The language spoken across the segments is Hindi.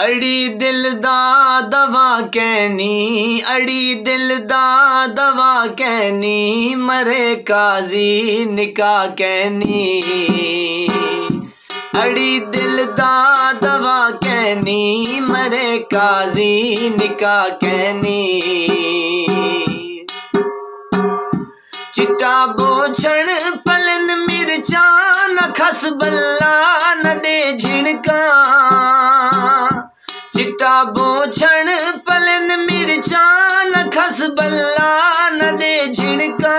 अड़ी दिल दा दवा कहनी, अड़ी दिल दा दवा कहनी, मरे काजी निकाह कहनी। अड़ी दिल दा दवा कहनी, मरे काजी निकाह कहनी। चिट्टा बोछण पलन मिर्चा, न खस बल्ला न दे झिणका। चिट्टा बोछण पलन मिर्चा, न खस बल्ला न दे झिणका।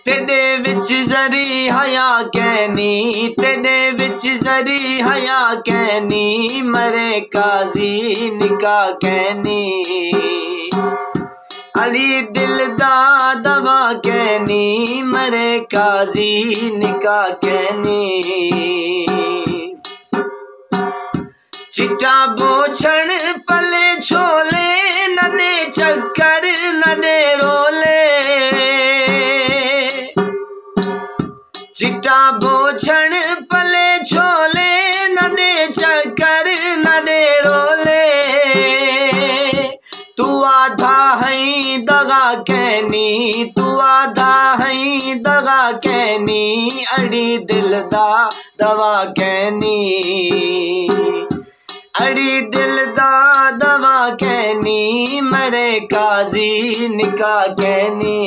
तेरे विच जरी हया कहनी, तेरे विच जरी हया कहनी, मरे काजी निकाह कहनी। अड़ी दिल दा दवा कहनी, मरे काजी निकाह कहनी। चिट्टा बोछण पले छोले, न दे चक्कर न दे रोले। चिट्टा बोछण पले छोले, न दे चक्कर न दे रोले। तू आधा है दगा कहनी, तू आधा है दगा कहनी, अड़ी दिल दा दवा कहनी। अड़ी दिल दा दवा कहनी, मरे काजी निकाह कहनी।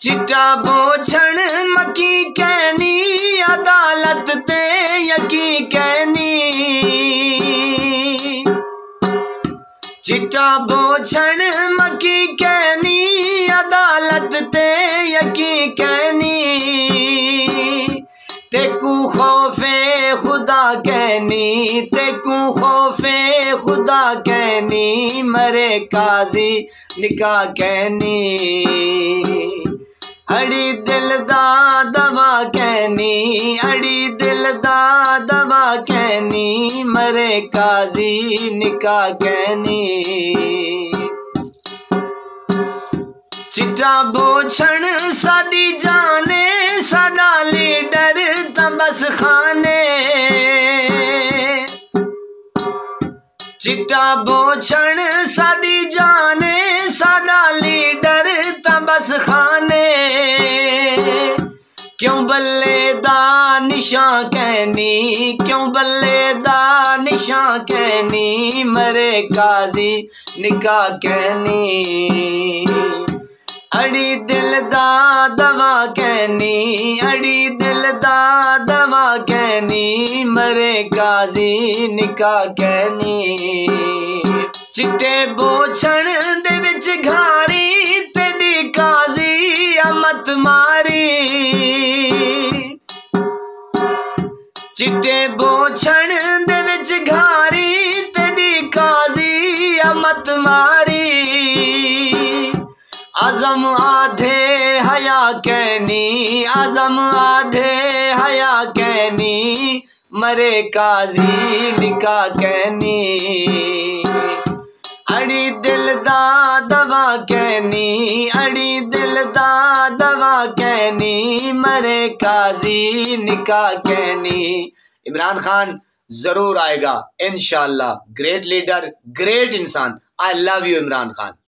चिट्टा बोछण मकी कहनी, अदालत ते यकी कहनी। चिट्टा बोछण मकी कहनी, अदालत ते यकी कहनी। तेकू खौफे खुदा कहनी, तेकू खौफे खुदा कहनी, मरे काजी निकाह कहनी। अड़ी दिल दा दवा कहनी, अड़ी दिल दा दवा कहनी, मरे काजी निकाह कहनी। चिट्टा बोछण सादी जाने, सादा लीडर तबस खाने। चिट्टा बोछण सादी जाने, सादा लीडर तबस खाने। क्यों बल्ले दा निशां कहनी, क्यों बल्ले दा निशां कहनी, मरे काजी निकाह कहनी। अड़ी दिल दा दवा कहनी, अड़ी दिल दा दवा कहनी, मरे काजी निकाह कहनी। चिट्टे बोछण दे विच घारी, तेरी काजी अमत मारी। चिट्टे बोछण दे विच घारी, तेरी काजी अमत मारी। आजम आधे हया कहनी, आजम आधे हया कहनी, मरे काजी निकाह कहनी। अड़ी दिल दा दवा कहनी, अड़ी दिल दा दवा कहनी, मरे काजी निकाह कहनी। इमरान खान जरूर आएगा इंशाअल्लाह। ग्रेट लीडर, ग्रेट इंसान। I love you Imran Khan.